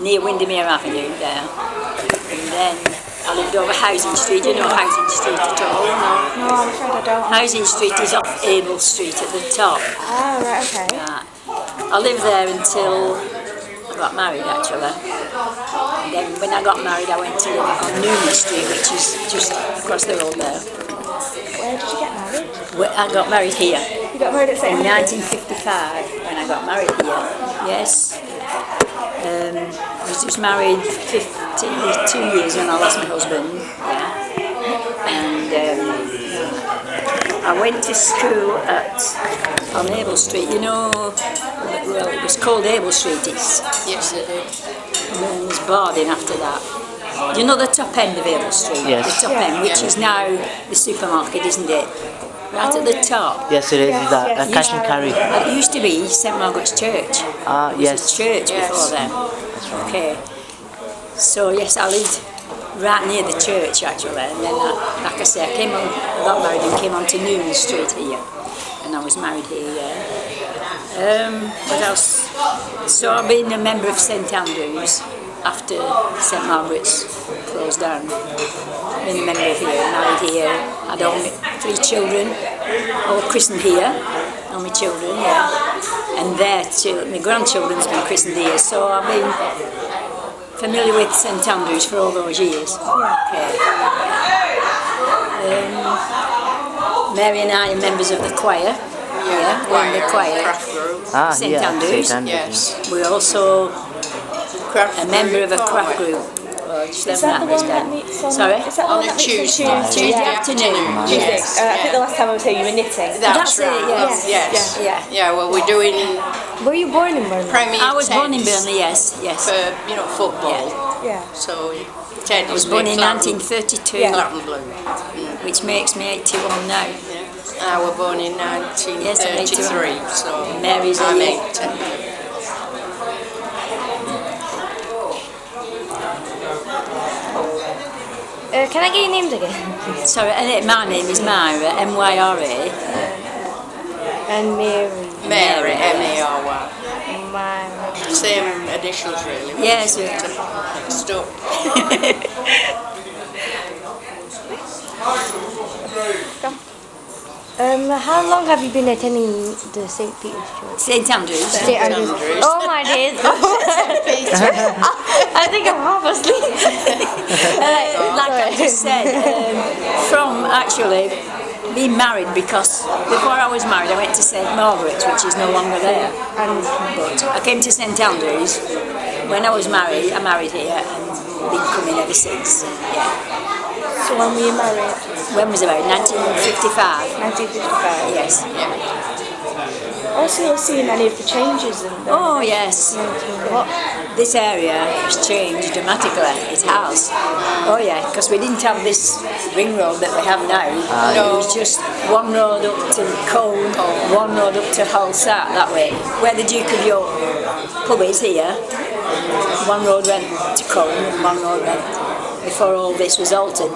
near Windermere Avenue there. And then I lived over Housing Street. You know Housing Street at all? No, I'm afraid I don't. Housing Street is off Abel Street at the top. Ah, right, okay. I lived there until I got married, actually. And then when I got married, I went to live on Newman Street, which is just across the road there. Where did you get married? I got married here. You got married at St. In 1955, when I got married here. Yes. I was just married 52 years when I lost my husband. Yeah. And I went to school on Abel Street. You know, well, it was called Abel Street. Yes, it did. And then there's Barding after that. You know the top end of Abel Street? Yes. The top end, which is now the supermarket, isn't it? Right at the top. Yes, it is. That cash and carry. It used to be St Margaret's Church. Ah, It yes. was a church before then. Okay. So yes, I lived right near the church actually, and then like I say, I got married and came on to Newman Street here, and I was married here. Yeah. What else? So I've been a member of St Andrews after St Margaret's closed down. Been a member here, married here, had all my 3 children, all christened here, all my children, yeah. And my grandchildren's been christened here, so I've been familiar with St Andrews for all those years. Okay. Mary and I are members of the choir. Yeah, we're in the choir. Ah, St yeah, Andrews. St. Andrews. Yes. We're also a member of a craft group. Is that the one that meets on? Sorry? Is that the one that meets Tuesday. on Tuesday? Tuesday afternoon. Yes. I think the last time I was here you were knitting. That's it, right. yes. Yes. Yeah. Yeah, well, we're doing Were you born in Burnley? Premier I was born in Teds Burnley, yes. for, football. Yeah. So Ted I was born in 1932, Yeah. Blue. which makes me 81 now. I was born in 1933, so Mary's I'm 80. 80. Can I get your names again? Sorry, my name is Myra, M-Y-R-A. And Mary. Mary, M-A-R-Y. Myra. Same initials, really. Yes. Stuff. How long have you been attending the St. Peter's Church? St Andrews. St. Andrews. Oh my days. I think I'm half asleep. Like I just said, from actually being married, because before I was married I went to St Margaret's, which is no longer there. But I came to St Andrews when I was married. I married here and been coming ever since. Yeah. So when were you married? When was it about? 1955. 1955. Yes. Also, you've seen any of the changes in the Oh yes. What? This area has changed dramatically. It has. Oh yeah, because we didn't have this ring road that we have now. No. It was just one road up to Colne, one road up to Hull South that way. Where the Duke of York pub is here, one road went to Colne and one road went. Before all this was altered,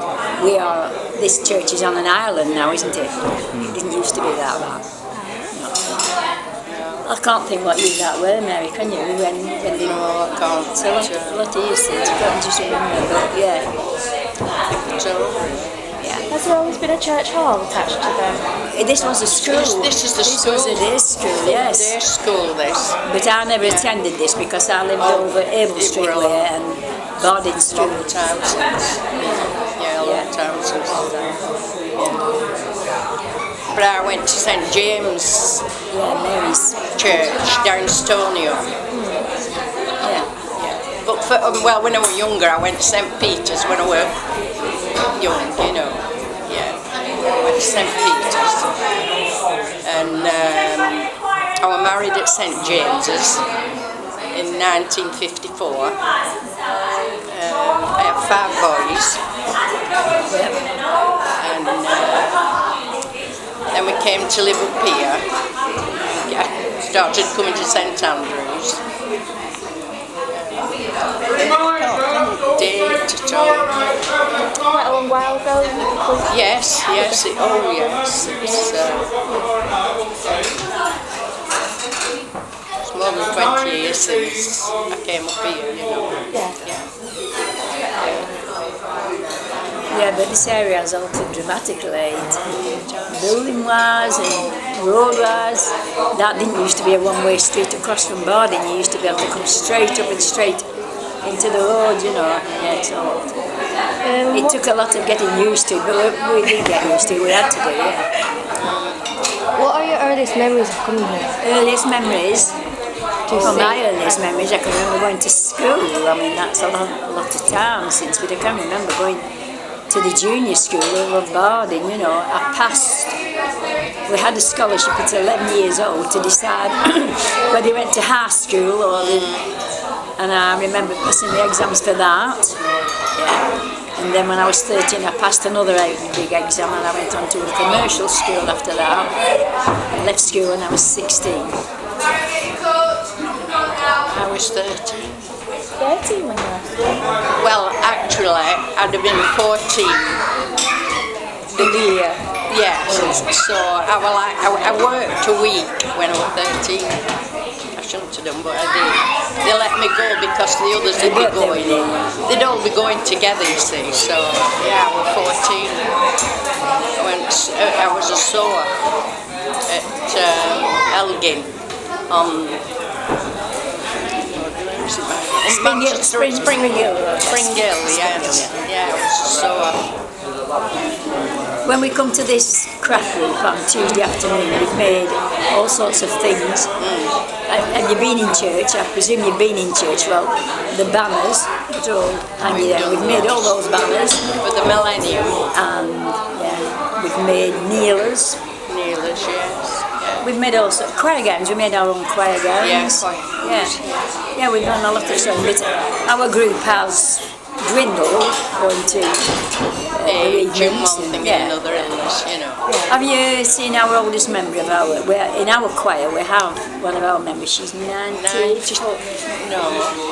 this church is on an island now, isn't it? It didn't used to be that. No. I can't think what year that were, Mary, can you? When No, I can't. it's a lot of years since, I can't just remember, but yeah. Has there always been a church hall attached to them? This was a school. This is the school. This was a day school, yes. Their school, this. But I never attended this because I lived over Abel Street way and Barding Street. Long time since. Yeah, a long time since. But I went to St James Mary's Church down Stoney. Yeah. But when I was younger, I went to St Peter's when I was young, Yeah, I went to St Peter's. And I was married at St James's in 1954. I have 5 boys. And then we came to live up here. I started coming to St Andrews. Date at all. Quite a long while ago? Yes. Yes. It's more than 20 years since I came up here, Yeah, but this area has altered dramatically. Building-wise and road-wise, that didn't used to be a one-way street across from Barding. You used to be able to come straight up and straight into the road, you know. Yeah, it's old. It took a lot of getting used to, but we did get used to it. We had to do it, yeah. What are your earliest memories of coming here? Earliest memories? Well, my earliest memories, I can remember going to school. I mean, that's a lot of time since, but I can remember going to the junior school of Barding, you know. I passed, we had a scholarship at 11 years old to decide whether you went to high school or and I remember passing the exams for that. Yeah. And then when I was 13, I passed another big exam and I went on to a commercial school after that. I left school when I was 16. I was 13. 13 when you left? Well, actually, I'd have been 14 the year. Yes. So I worked a week when I was 13. I shouldn't have done, but I did. They let me go because the others would be going. They'd all be going together, you see. So yeah, I was 14. I was a sewer at Elgin on Spring Hill, yes. Yeah, it was so. When we come to this craft group on Tuesday afternoon, we've made all sorts of things. Have you been in church? I presume you've been in church. Well, the banners, it's all hanging there. We've made all those banners. For the millennium. And yeah, we've made kneelers. Kneelers, yes. We've made also choir gowns. We made our own choir gowns. Yeah, we've done a lot of stuff. But our group has dwindled going to age and one thing and another illness, you know. Have you seen our oldest member of our? In our choir we have one of our members. She's 92.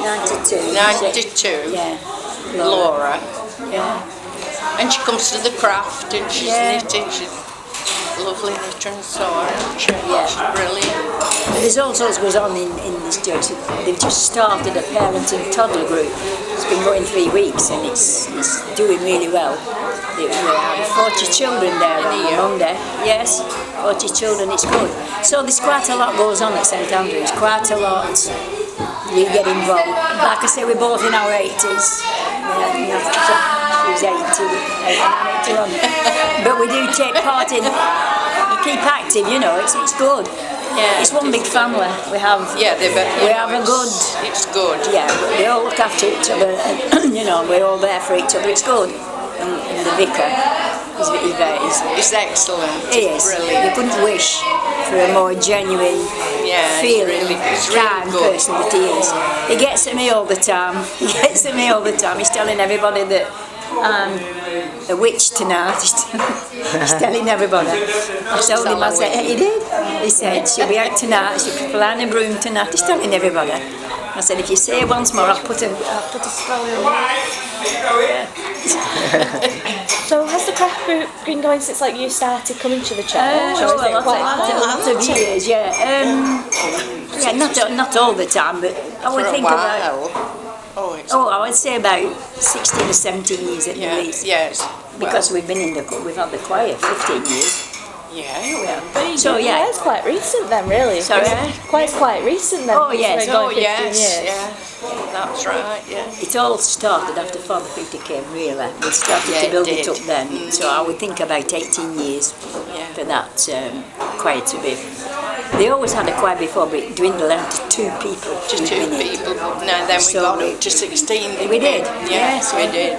92. Yeah. Laura. Yeah. And she comes to the craft and she's knitting. She's lovely knitter and sewer. She's brilliant. There's all sorts goes on in this church. They've just started a parent and toddler group. It's been going 3 weeks and it's doing really well. We have 40 children there on Monday. Yes, 40 children, it's good. So there's quite a lot goes on at St Andrews, quite a lot. We get involved. Like I say, we're both in our 80s. She's 80 and I'm 81. But we do take part in, you keep active, you know, it's good. Yeah, it's one big family. We have a good. It's good. Yeah, we all look after each other, and you know, we're all there for each other. It's good. And the vicar is excellent. He is. Brilliant. You couldn't wish for a more genuine, feeling, kind person that he is. He gets at me all the time. He's telling everybody that a witch tonight. He's telling everybody. I told him, I said, he did. He said, she'll be out tonight, she'll be flying a broom tonight. He's telling everybody. I said, if you say it once more, I'll put a spell on you. So has the craft group been going since like you started coming to the church? Lots of years, not all the time, but I would think about. I would say about 16 or 17 years at least. Yes. Because we've been we've had the choir 15 years. Yeah. So it's quite recent then, really. Sorry? It's quite recent then. Yes. That's right. Yeah. It all started after Father Peter came. Really, we started to build it up then. So I would think about 18 years for that choir to be. They always had a choir before, but it dwindled down to 2 people. Just 2 people. No, then we got up to 16. We did. Yes, we did.